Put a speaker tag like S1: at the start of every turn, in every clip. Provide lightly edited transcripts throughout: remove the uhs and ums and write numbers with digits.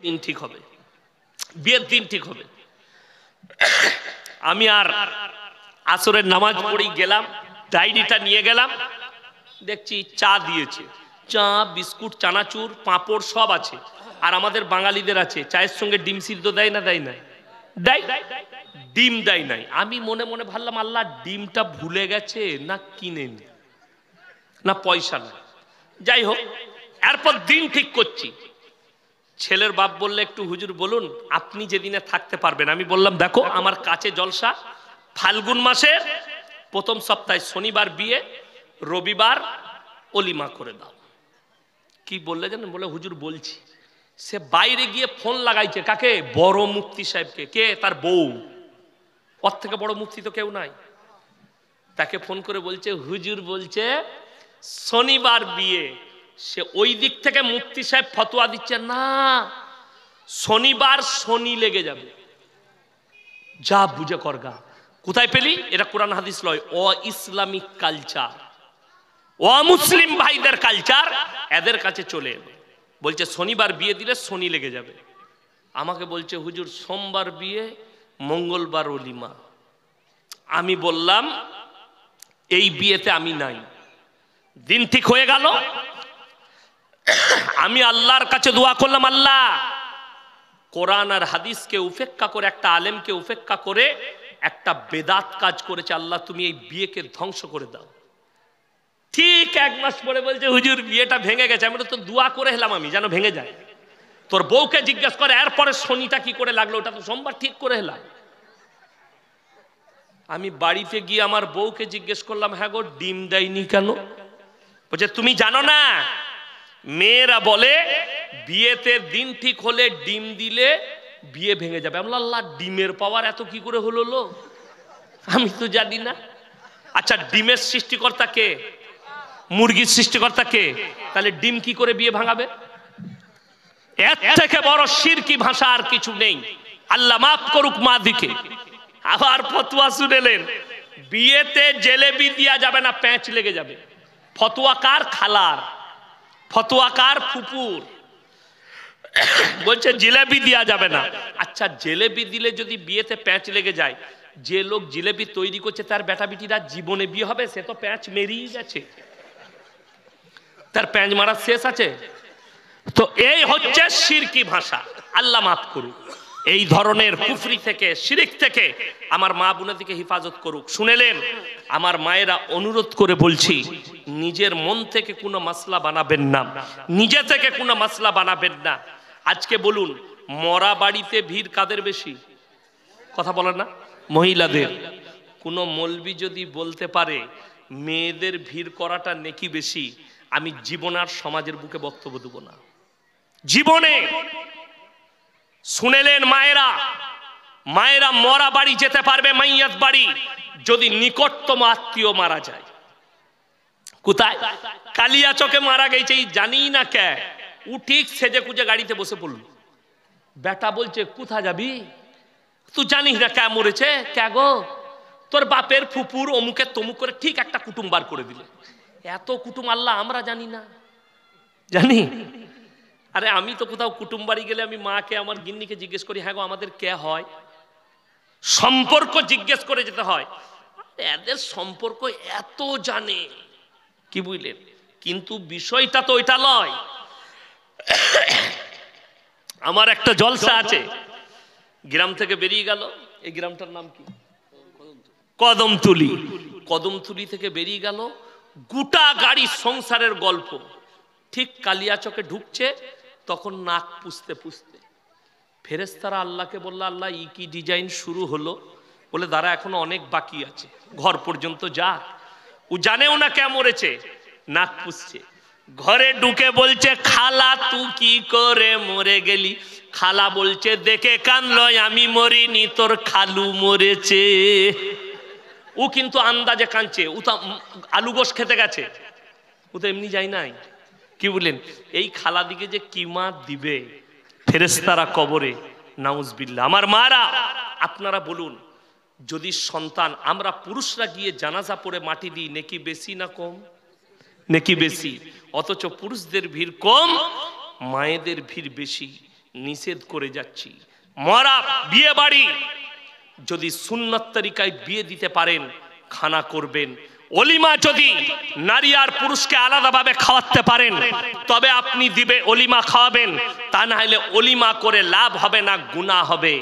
S1: দিন ঠিক হবে, বিয়ের দিন ঠিক হবে। আমি আর আসরের নামাজ পড়েই গেলাম, ডায়েরিটা নিয়ে গেলাম, দেখছি চা দিয়েছে, চা বিস্কুট চানাচুর পাঁপড় সব আছে। আর আমাদের বাঙালিদের আছে চায়ের সঙ্গে ডিম সিদ্ধ দেয় না, দেয় না, দেয়, ডিম দেয় নাই। আমি মনে মনে ভাবলাম আল্লাহ ডিমটা ভুলে গেছে না কিনেনি না পয়সা না, যাই হোক। এরপর দিন ঠিক করছি, ছেলের বাপ বললে একটু হুজুর বলুন আপনি যেদিনে থাকতে পারবেন। আমি বললাম দেখো আমার কাছে জলসা, ফাল্গুন মাসের প্রথম সপ্তাহে শনিবার বিয়ে, রবিবার অলিমা করে দাও। কি বললে জানেন? বলে হুজুর বলছি। সে বাইরে গিয়ে ফোন লাগাইছে কাকে? বড় মুফতি সাহেবকে। কে? তার বউ। ওর থেকে বড় মুফতি তো কেউ নাই। তাকে ফোন করে বলছে হুজুর বলছে শনিবার বিয়ে। সে ওই দিক থেকে মুফতি সাহেব ফতোয়া দিচ্ছে না, শনিবার শনি লেগে যাবে, যা বুঝে করগা। কোথায় পেলি? এটা কোরআন হাদিস লয়, ও ইসলামিক কালচার, ও মুসলিম ভাইদের কালচার, এদের কাছে চলে এলো। বলছে শনিবার বিয়ে দিলে শনি লেগে যাবে। আমাকে বলছে হুজুর সোমবার বিয়ে, মঙ্গলবার অলিমা। আমি বললাম এই বিয়েতে আমি নাই। দিন ঠিক হয়ে গেল, আমি আল্লাহর কাছে দোয়া করলাম আল্লাহ কোরআন আর হাদিসকে উপেক্ষা করে, একটা আলেমকে উপেক্ষা করে একটা বেদাত কাজ করেছে, আল্লাহ তুমি এই বিয়েকে ধ্বংস করে দাও। ঠিক এক মাস পরে বলছে হুজুর বিয়েটা ভেঙে গেছে। আমি তো দোয়া করে এলাম আমি যেন ভেঙে যায়। তোর বউকে জিজ্ঞেস করে এরপরে শনিটা কি করে লাগলো, ওটা তো সোমবার ঠিক করে এলাম। আমি বাড়িতে গিয়ে আমার বউকে জিজ্ঞেস করলাম হ্যাঁ গো ডিম দেয়নি কেন? বলছে তুমি জানো না, মেয়েরা বলে বিয়েতে দিন ঠিক হলে ডিম দিলে বিয়ে ভেঙে যাবে। আমি আল্লাহ ডিমের পাওয়ার এত কি করে হলো লো, আমি তো জানি না। আচ্ছা ডিমের সৃষ্টিকর্তা কে? মুরগির সৃষ্টিকর্তা কে? তাহলে ডিম কি করে বিয়ে ভাঙাবে? এর থেকে বড় শিরকি ভাষা আর কিছু নেই। আল্লাহ মাফ করুক মা দিকে। আবার ফতোয়া শুনেলেন বিয়েতে জেলেবি দেওয়া যাবে না, প্যাঁচ লেগে যাবে। ফতোয়া কার? খালার। ফতোয়া কার? ফুপুর। বলছে জিলেবি দেওয়া যাবে না। আচ্ছা জিলেবি দিলে যদি বিয়েতে প্যাঁচ লেগে যায়, যে লোক জিলেবি তৈরি করছে তার বেটা বিটিরা জীবনে বিয়ে হবে? সে তো প্যাঁচ মেরিয়ে গেছে, তার প্যাঁচ মারা শেষ আছে। তো এই হচ্ছে শিরকি ভাষা। আল্লাহ মাফ করুক, এই ধরনের কুফরি থেকে, শিরিক থেকে আমার মা বোনদেরকে হেফাজত করুক। শুনেলেন আমার মায়েরা, অনুরোধ করে বলছি নিজের মন থেকে কোনো মাসলা বানাবেন না, নিজে থেকে কোনো মাসলা বানাবেন না। আজকে বলুন মরা বাড়িতে ভিড় কাদের বেশি? কথা বলেন না? মহিলাদের। কোনো মৌলবি যদি বলতে পারে মেয়েদের ভিড় করাটা নেকি বেশি, আমি জীবন আর সমাজের বুকে বক্তব্য দেব না, জীবনে। শুনেলেন মায়েরা, মায়েরা মরা বাড়ি যেতে পারবে, মাইয়াত বাড়ি, যদি নিকটতম আত্মীয় মারা যায়। কোথায়? কালিয়াচকে মারা গেছে, জানি না কে। ও ঠিক সেজে কুজে গাড়িতে বসে পড়ল। বেটা বলছে কোথা যাবি? তুই জানিস না কে মরেছে? কে গো? তোর বাপের ফুপুর অমুকে তমুক করে ঠিক একটা কুটুম বার করে দিলে। এত কুটুম আল্লাহ আমরা জানি না? জানি। আরে আমি তো কোথাও কুটুম বাড়ি গেলে আমি মাকে আমার গিন্নিকে জিজ্ঞেস করি হ্যাঁ গো আমাদের কে হয়, সম্পর্ক জিজ্ঞেস করে যেতে হয়। এদের সম্পর্ক এত জানে, কি বুঝলেন? কিন্তু বিষয়টা তো ওইটা নয়। আমার একটা জলসা আছে, গ্রাম থেকে বেরিয়ে গেল। এই গ্রামটার নাম কি? কদমতলি। কদমতলি থেকে বেরিয়ে গেল, গোটা গাড়ি সংসারের গল্প। ঠিক কালিয়াচকে ঢুকছে, তখন নাক পুষতে পুষতে ফেরেশতারা আল্লাহকে বলল আল্লাহ ই কি ডিজাইন শুরু হলো? বলে দাঁড়া এখনো অনেক বাকি আছে, ঘর পর্যন্ত যা। ও জানেও না কে মরেছে, নাক পুষছে। ঘরে ঢুকে বলছে খালা তুই কি করে মরে গেলি? খালা বলছে দেখে কানলো আমি মরিনি, তোর খালু মরেছে। ও কিন্তু আন্দাজে কাঁদছে, ও তো আলু গোশ খেতে গেছে, ও তো এমনি যায় নাই। কি বললেন? এই খালা দিকে যে কিমা দিবে ফেরেশতারা কবরে, নাউজুবিল্লাহ। আমার মারা আপনারা বলুন, যদি সন্তান, আমরা পুরুষরা গিয়ে জানাজা পড়ে মাটি দিই, নেকি বেশি না কম? নেকি বেশি। অথচ পুরুষদের ভিড় কম, মায়েদের ভিড় বেশি। নিষেধ করে যাচ্ছি। মরা বিয়ে বাড়ি যদি সুন্নত তরিকায় বিয়ে দিতে পারেন, খানা করবেন। অলিমা যদি নারী আর পুরুষকে আলাদাভাবে খাওয়াতে পারেন, তবে আপনি দিবে অলিমা খাওয়াবেন। তা না হলে অলিমা করে লাভ হবে না, গুনাহ হবে।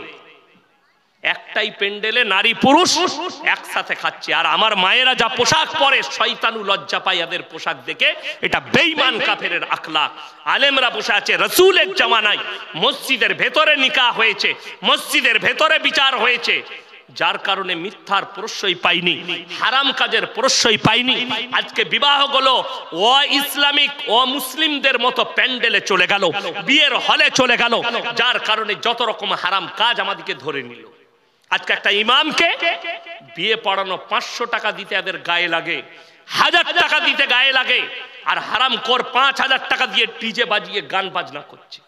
S1: একটাই প্যান্ডেলে নারী পুরুষ একসাথে খাচ্ছে, আর আমার মায়েরা যা পোশাক পরে, শয়তানু লজ্জা পায় এদের পোশাক দেখে। এটা বেঈমান কাফেরের আখলাক। আলেমরা বসে আছে রাসূলের জামানায়, মসজিদের ভেতরে নিকাহ হয়েছে, মসজিদের ভেতরে বিচার হয়েছে, যার কারণে মিথ্যার প্রশ্রয় পাইনি, হারাম কাজের প্রশ্রয় পাইনি। আজকে বিবাহগুলো ইসলামিক মুসলিমদের মতো প্যান্ডেলে চলে গেল, বিয়ের হলে চলে গেল, যার কারণে যত রকম হারাম কাজ আমাদেরকে ধরে নিল। আজকে একটা ইমামকে বিয়ে পড়ানো 500 টাকা দিতে এদের গায়ে লাগে, 1000 টাকা দিতে গায়ে লাগে, আর হারাম কর 5000 টাকা দিয়ে ডিজে বাজিয়ে গান বাজনা করছে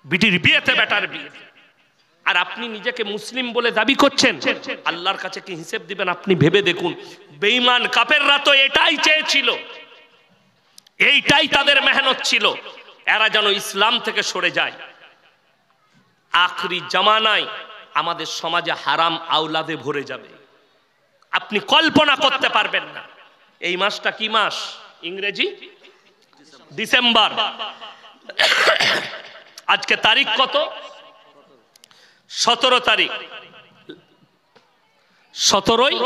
S1: বিটির বিয়েতে, বেটার বিয়েতে। আর আপনি নিজেকে মুসলিম বলে দাবি করছেন, আল্লাহর কাছে কি হিসেব দিবেন আপনি ভেবে দেখুন। বেঈমান কাফেররা তো এটাই চেয়েছিল, এইটাই তাদের মেহনত ছিল, এরা যেন ইসলাম থেকে সরে যায়। আখরি জামানায় আমাদের সমাজে হারাম আওলাদে ভরে যাবে, আপনি কল্পনা করতে পারবেন না। এই মাসটা কি মাস? ইংরেজি ডিসেম্বর। আজকে তারিখ কত? 17 তারিখ, 17ই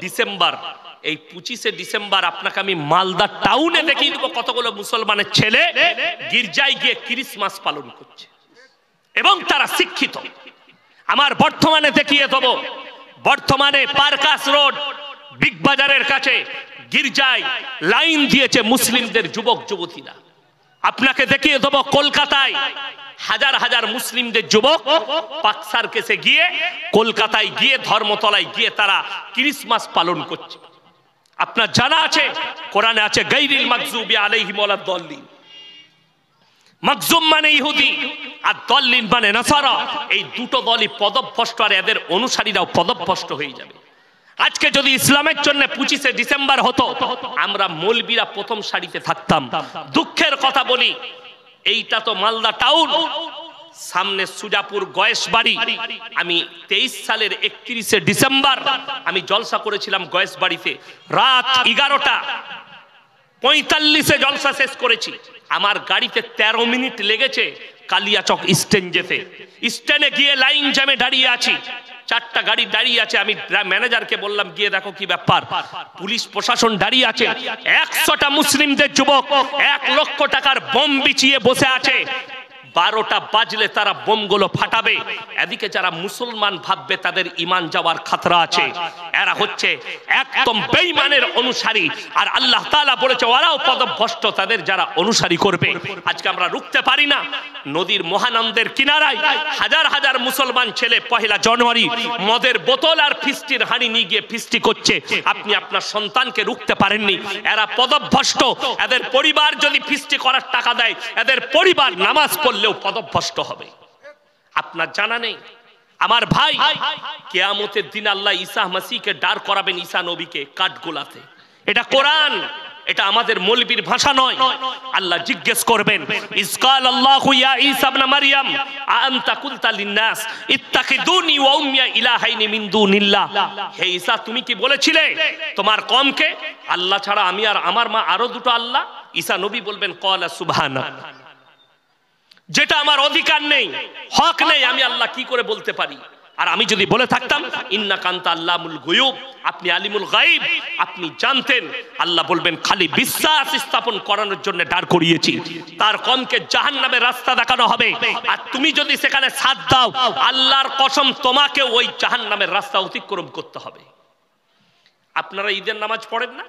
S1: ডিসেম্বর। এই 25শে ডিসেম্বর আপনাকে আমি মালদা টাউনে দেখিয়ে দেবো কতগুলো মুসলমানের ছেলে গির্জায় গিয়ে ক্রিসমাস পালন করছে, এবং তারা শিক্ষিত। আমার বর্তমানে দেখিয়ে দেবো, বর্তমানে পার্কাস রোড বিগ বাজারের কাছে গির্জায় লাইন দিয়েছে মুসলিমদের যুবক যুবতীরা। আপনাকে দেখিয়ে দেবো কলকাতায় হাজার হাজার মুসলিমদের যুবক পাক সার্কাসে গিয়ে, কলকাতায় গিয়ে, ধর্মতলায় গিয়ে তারা ক্রিসমাস পালন করছে। আপনার জানা আছে কোরআনে আছে গায়রিল মাগযুবি আলাইহিম ওয়ালাদ-দাল্লিন। মাগযুম মানে ইহুদি আর দল্লিন মানে নাসারা। এই দুটো দলই পদভ্রষ্ট, আর এদের অনুসারীরাও পদভ্রষ্ট হয়ে যাবে। আজকে যদি ইসলামের জন্য 25শে ডিসেম্বর হতো, আমরা মৌলবীরা প্রথম সারিতে থাকতাম। দুঃখের কথা বলি, এইটা তো মালদা টাউন, সামনে সুজাপুর গয়েশবাড়ি। আমি 23 সালের 31শে ডিসেম্বর আমি জলসা করেছিলাম গয়েশবাড়িতে। রাত 11:45 জলসা শেষ করেছি। আমার গাড়িতে 13 মিনিট লেগেছে কালিয়াচক স্ট্যান্ড যেতে। স্ট্যান্ডে গিয়ে লাইন জ্যামে দাঁড়িয়ে আছি, 4টা গাড়ি দাঁড়িয়ে আছে। আমি ম্যানেজারকে বললাম গিয়ে দেখো কি ব্যাপার। পুলিশ প্রশাসন দাঁড়িয়ে আছে, 100টা মুসলিমদের যুবক 1 লক্ষ টাকার বোম বিছিয়ে বসে আছে। 12টা বাজলে তারা বোমগুলো ফাটাবে। এদিকে যারা মুসলমান ভাববে তাদের ঈমান যাওয়ার খতরা আছে। এরা হচ্ছে একদম বেঈমানের অনুসারী, আর আল্লাহ তাআলা বলেছে ওরাও পদভ্রষ্ট, তাদের যারা অনুসারী করবে। আজকে আমরা রুখতে পারি না। নদীর মহানন্দের কিনারায় হাজার হাজার মুসলমান ছেলে 1 জানুয়ারি মদের বোতল আর ফিস্টির হাঁড়ি নিয়ে গিয়ে ফিস্টি করছে। আপনি আপনার সন্তানকে রুখতে পারেননি। এরা পদভ্রষ্ট। এদের পরিবার যদি ফিস্টি করার টাকা দেয়, এদের পরিবার নামাজ পড়লেও পদভ্রষ্ট হবে। আপনার জানা নেই আমার ভাই, কিয়ামতের দিন আল্লাহ ঈসা মসিহকে দাঁড় করাবেন, ঈসা নবীকে কাঠগোলাতে। এটা কোরআন, এটা আমাদের মৌলবীর ভাষা নয়। আল্লাহ জিজ্ঞেস করবেন, ইসকাল আল্লাহু ইয়া ঈসা ইবনে মারইয়াম আনতা কুলতা লিন-নাস ইত্তাখিদুনি ওয়া উম্মিয়া ইলাহাইনি মিন দুনিল্লাহ। হে ঈসা, তুমি কি বলেছিলে তোমার কওমকে আল্লাহ ছাড়া আমি আর আমার মা আরো দুটো আল্লাহ? ঈসা নবী বলবেন ক্বালা সুবহানাক, যেটা আমার অধিকার নেই, হক নেই, আমি আল্লাহ কি করে বলতে পারি? আর আমি যদি বলে থাকতাম ইন্নাকা আনতা আল্লামুল গায়ুব, আপনি আলিমুল গায়ব, আপনি জানতেন। আল্লাহ বলবেন খালি বিশ্বাস স্থাপন করানোর জন্য দাঁড় করিয়েছি, তার কমকে জাহান্নামের রাস্তা দেখানো হবে। আর তুমি যদি সেখানে সাথ দাও, আল্লাহর কসম তোমাকে ওই জাহান্নামের রাস্তা অতিক্রম করতে হবে। আপনারা ঈদের নামাজ পড়েন না?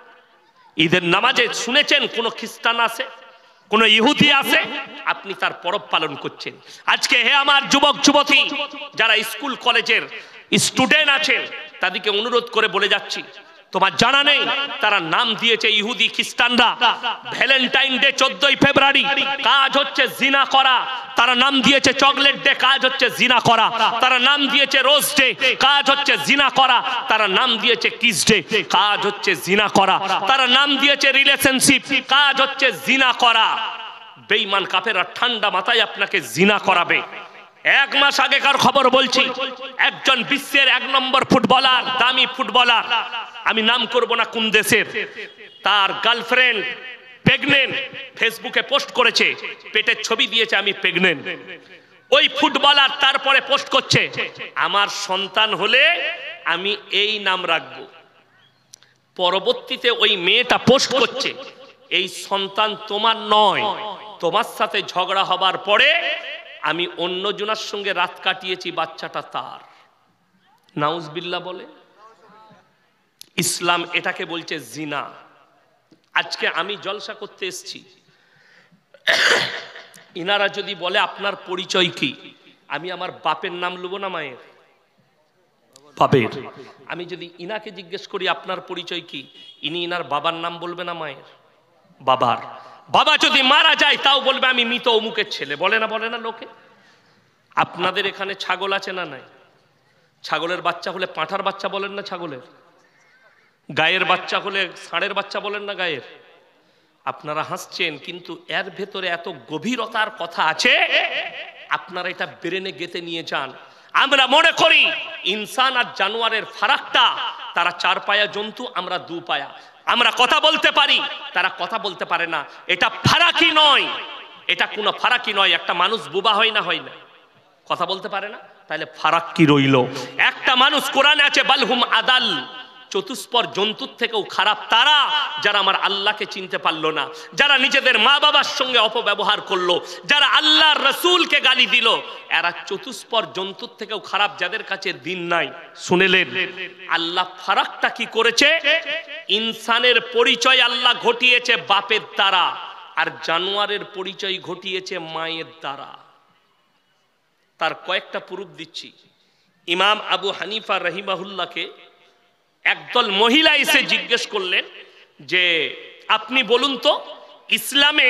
S1: ঈদের নামাজে শুনেছেন কোন খ্রিস্টান আছে, কোন ইহুদি আছে? আপনি তার পরব পালন করছেন। আজকে হে আমার যুবক যুবতী, যারা স্কুল কলেজের স্টুডেন্ট আছেন, তাদেরকে অনুরোধ করে বলে যাচ্ছি, তোমার জানা নেই তারা নাম দিয়েছে ইহুদি খ্রিস্টানরা ভ্যালেন্টাইন ডে 14ই ফেব্রুয়ারি, কাজ হচ্ছে জিনা করা। তারা নাম দিয়েছে চকলেট ডে, কাজ হচ্ছে জিনা করা। তারা নাম দিয়েছে রোজ ডে, কাজ হচ্ছে জিনা করা। তারা নাম দিয়েছে কিস ডে, কাজ হচ্ছে জিনা করা। তারা নাম দিয়েছে রিলেশনশিপ, কাজ হচ্ছে জিনা করা। বেঈমান কাফেররা ঠান্ডা মাথায় আপনাকে জিনা করাবে। এক মাস আগেকার খবর বলছি, একজন বিশ্বের 1 নম্বর ফুটবলার, দামি ফুটবলার, আমি নাম করব না কোন দেশের, তার গার্লফ্রেন্ড প্রেগনেন্ট, ফেসবুকে পোস্ট করেছে, পেটের ছবি দিয়েছে আমি প্রেগনেন্ট। ওই ফুটবলার তারপরে পোস্ট করছে, আমার সন্তান হলে আমি এই নাম রাখবো। পরবর্তীতে ওই মেয়েটা পোস্ট করছে, এই সন্তান তোমার নয়, তোমার সাথে ঝগড়া হবার পরে আমি অন্য জনের সঙ্গে রাত কাটিয়েছি, বাচ্চাটা তার। নাউজবিল্লাহ বলে। ইসলাম এটাকে বলছে জিনা। আজকে আমি জলসা করতে এসেছি, ইনারা যদি বলে আপনার পরিচয় কি, আমি আমার বাপের নাম নেব না মায়ের? বাপের। আমি যদি ইনাকে জিজ্ঞেস করি আপনার পরিচয় কি, ইনি ইনার বাবার নাম বলবে না মায়ের? বাবার। বাবা যদি মারা যায় তাও বলবে আমি মৃত অমুকের ছেলে, বলে না লোকে? আপনাদের এখানে ছাগল আছে না নাই? ছাগলের বাচ্চা হলে পাঁঠার বাচ্চা বলেন না ছাগলের? গায়ের বাচ্চা হলে ষাঁড়ের বাচ্চা বলেন না গায়ের? আপনারা হাসছেন, কিন্তু এর ভেতরে এত গভীরতার কথা আছে, আপনারা এটা ব্রেনে গেঁথে নিয়ে যান। আমরা মনে করি ইনসান আর জানোয়ারের ফারাকটা, তারা 4 পায়া জন্তু, আমরা 2 পায়া। আমরা কথা বলতে পারি, তারা কথা বলতে পারে না। এটা ফারাকি নয়, এটা কোনো ফারাকি নয়। একটা মানুষ বোবা হয় না, হয় না? কথা বলতে পারে না, তাহলে ফারাক কি রইল? একটা মানুষ, কোরআনে আছে বালহুম আদাল, চতুষ্পর জন্তুর থেকেও খারাপ তারা যারা আমার আল্লাহকে চিনতে পারলো না, যারা নিজেদের মা বাবার সঙ্গে অপব্যবহার করলো, যারা আল্লাহর রসুলকে গালি দিল, এরা চতুষ্পর জন্তুর থেকেও খারাপ, যাদের কাছে দিন নাই। শুনেলেন আল্লাহ ফারাকটা কি করেছে? ইনসানের পরিচয় আল্লাহ ঘটিয়েছে বাপের দ্বারা, আর জানোয়ারের পরিচয় ঘটিয়েছে মায়ের দ্বারা। তার কয়েকটা প্রুফ দিচ্ছি। ইমাম আবু হানিফা রাহিমাহুল্লাহকে একদল মহিলা এসে জিজ্ঞেস করলেন যে আপনি বলুন তো, ইসলামে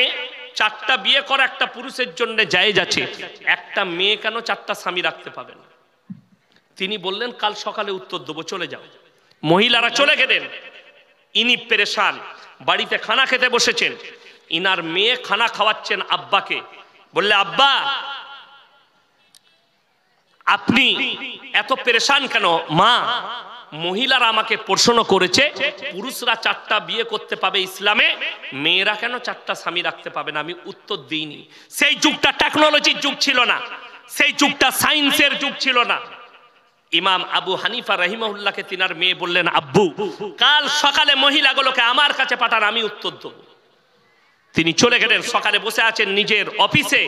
S1: 4টা বিয়ে করা একটা পুরুষের জন্য জায়েজ আছে, একটা মেয়ে কেন 4টা স্বামী রাখতে পাবে না? তিনি বললেন কাল সকালে উত্তর দেবো, চলে যাও। মহিলারা চলে গেলেন। ইনি পেরেশান, বাড়িতে খানা খেতে বসেছেন, ইনার মেয়ে খানা খাওয়াচ্ছেন আব্বাকে। বললে আব্বা আপনি এত পেরেশান কেন? মা, মহিলারা আমাকে প্রশ্ন করেছে পুরুষরা 4টা বিয়ে করতে পাবে ইসলামে, মেয়েরা কেন 4টা স্বামী রাখতে পাবে না? আমি উত্তর দিইনি। সেই যুগটা টেকনোলজির যুগ ছিল না, সেই যুগটা সায়েন্সের যুগ ছিল না। ইমাম আবু হানিফা রাহিমাহুল্লাহকে তিনার মেয়ে বললেন, আব্বু কাল সকালে মহিলাগুলোকে আমার কাছে পাঠান, আমি উত্তর দেব। তিনি চলে গেলেন, সকালে বসে আছেন নিজের অফিসে,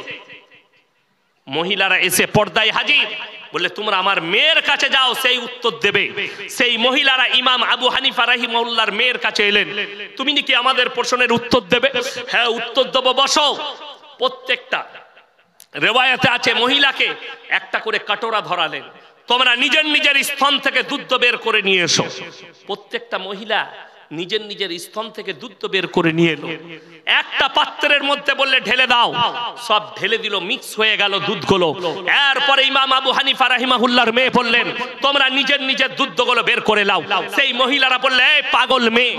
S1: মহিলারা এসে পর্দায় হাজির। বললে তোমরা আমার মেয়ের কাছে যাও, সেই উত্তর দেবে। সেই মহিলারা ইমাম আবু হানিফা রাহিমাহুল্লাহর মেয়ের কাছে এলেন, তুমি নাকি আমাদের প্রশ্নের উত্তর দেবে? হ্যাঁ উত্তর দেবো, বসো। প্রত্যেকটা রিওয়ায়াতে আছে মহিলাকে একটা করে কাটোরা ধরালেন, তোমরা নিজের নিজের স্তন থেকে দুধ বের করে নিয়ে এসো। প্রত্যেকটা মহিলা নিজের নিজের স্তন থেকে দুধ বের করে নিয়ে এলো। একটা পাত্রের মধ্যে বললে ঢেলে দাও, সব ঢেলে দিল, মিক্স হয়ে গেল দুধগুলো। এরপরে ইমাম আবু হানিফা রাহিমাহুল্লাহর মেয়ে বললেন তোমরা নিজের নিজের দুধগুলো বের করে লাও। সেই মহিলারা বললে এই পাগল মেয়ে,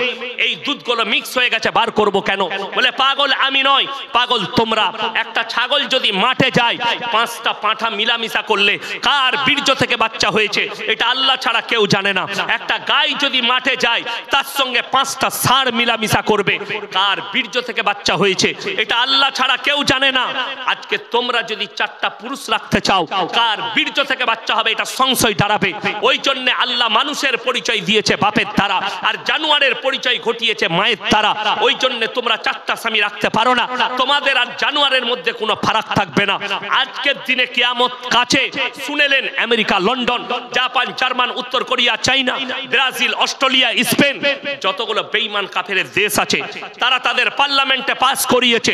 S1: এই দুধগুলো মিক্স হয়ে গেছে, বার করব কেন? বলে পাগল আমি নয়, পাগল তোমরা। একটা ছাগল যদি মাঠে যায়, 5টা পাঁঠা মিলামিশা করলে কার বীর্য থেকে বাচ্চা হয়েছে এটা আল্লাহ ছাড়া কেউ জানে না। একটা গাই যদি মাঠে যায়, তার সঙ্গে 5টা ষাঁড় মিলামিশা করবে, কার বীর্য থেকে বাচ্চা হয়েছে এটা আল্লাহ ছাড়া কেউ জানে না। আজকে তোমরা যদি 4টা পুরুষ রাখতে চাও, কার বীর্য থেকে বাচ্চা হবে এটা সংশয় দাঁড়াবে। ওই জন্য আল্লাহ মানুষের পরিচয় দিয়েছে বাপের দ্বারা, আর জানোয়ারের পরিচয় ঘটিয়েছে মায়ের দ্বারা। ওই জন্য তোমরা 4টা স্বামী রাখতে পারো না, তোমাদের আর জানোয়ারের মধ্যে কোনো ফারাক থাকবে না। আজকের দিনে কিয়ামত কাছে। শুনেলেন আমেরিকা, লন্ডন, জাপান, জার্মান, উত্তর কোরিয়া, চাইনা, ব্রাজিল, অস্ট্রেলিয়া, স্পেন, যতগুলো বেঈমান কাফেরের দেশ আছে তারা তাদের পার্লামেন্টে পাস করিয়েছে,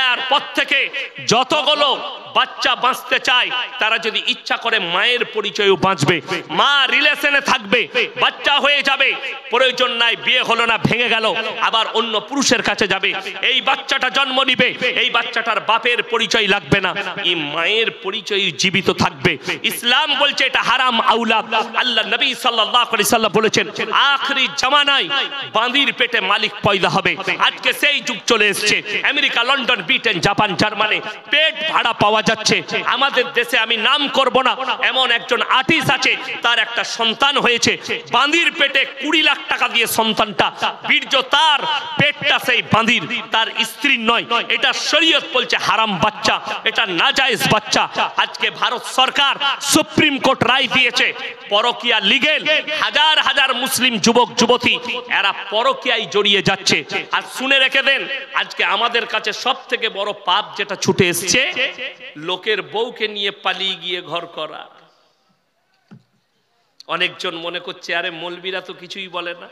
S1: এরপর থেকে যতগুলো বাচ্চা বাঁচতে চায় তারা যদি ইচ্ছা করে মায়ের পরিচয়ও বাঁচবে, মা রিলেশনে থাকবে, বাচ্চা হয়ে যাবে, প্রয়োজন নাই, বিয়ে হলো না, ভেঙে গেল, আবার অন্য পুরুষের কাছে যাবে, এই বাচ্চাটা জন্ম নিবে, এই বাচ্চাটার বাপের পরিচয় লাগবে না, এই মায়ের পরিচয় জীবিত থাকবে। ইসলাম বলছে এটা হারাম আওলাদ। আল্লাহ নবী সাল্লাল্লাহু আলাইহি সাল্লাম বলেছেন আখরি জামানায় বাঁদির পেটে মালিক পয়দা হবে। আজকে সেই যুগ চলে এসছে, America, London, Britain, Japan, Germany, পেট ভাড়া পাওয়া যাচ্ছে। আমাদের দেশে আমি নাম করব না, এমন একজন আর্টিস্ট আছে, তার একটা সন্তান হয়েছে, বাঁদির পেটে 20 লাখ টাকা দিয়ে সন্তানটা, বীর্য তার, পেটটা সেই বাঁদির, তার স্ত্রীর নয়। এটা শরীয়ত বলছে হারাম বাচ্চা, এটা নাজায়েজ বাচ্চা। আজকে ভারত সরকার, সুপ্রিম কোর্ট রায় দিয়েছে, পরকিয়া লিগেল। হাজার হাজার মুসলিম যুবক যুবতী এরা পরকিয়ায় জড়িয়ে যাচ্ছে। আর শুনে রেখে দেন, আজকে আমাদের কাছে সব থেকে বড় পাপ যেটা ছুটে এসছে, লোকের বউকে নিয়ে পালিয়ে গিয়ে ঘর করা। অনেকজন মনে করছে আরে মৌলবীরা তো কিছুই বলে না।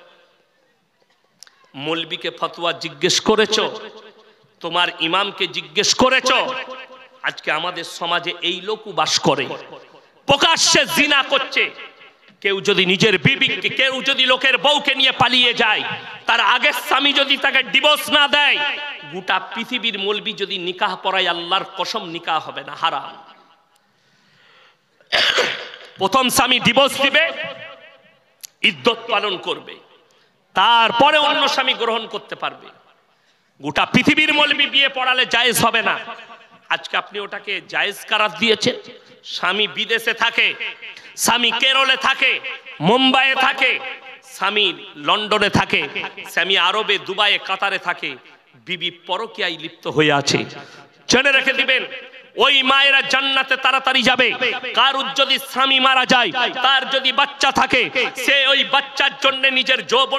S1: মৌলবীকে ফতোয়া জিজ্ঞেস করেছো? তোমার ইমামকে জিজ্ঞেস করেছো? আজকে আমাদের সমাজে এই লোকও বাস করে, প্রকাশ্যে জিনা করছে। কেউ যদি নিজের বিবিকে, কেউ যদি লোকের বউকে নিয়ে পালিয়ে যায়, তার আগের স্বামী যদি তাকে ডিভোর্স না দেয়, গোটা পৃথিবীর মৌলবী যদি নিকাহ পড়ায়, আল্লাহর কসম নিকাহ হবে না, হারাম। প্রথম স্বামী ডিভোর্স দিবে, ইদ্যত পালন করবে, তারপরে অন্য স্বামী গ্রহণ করতে পারবে। গোটা পৃথিবীর মৌলবী বিয়ে পড়ালে জায়েজ হবে না। আজকে আপনি ওটাকে জায়েজ করার দিয়েছেন। স্বামী বিদেশে থাকে, স্বামী কেরলে থাকে, মুম্বাইয়ে থাকে, স্বামী লন্ডনে থাকে, স্বামী আরবে, দুবাইয়ে, কাতারে থাকে, বিবি পরকীয়ায় লিপ্ত হয়ে আছে। জেনে রেখে দিবেন, ওই মায়েরা জান্নাতে তাড়াতাড়ি যাবে। কারুর যদি স্বামী মারা যায়, তার যদি বাচ্চা থাকে, সে ওই বাচ্চার জন্য নিজের যৌবন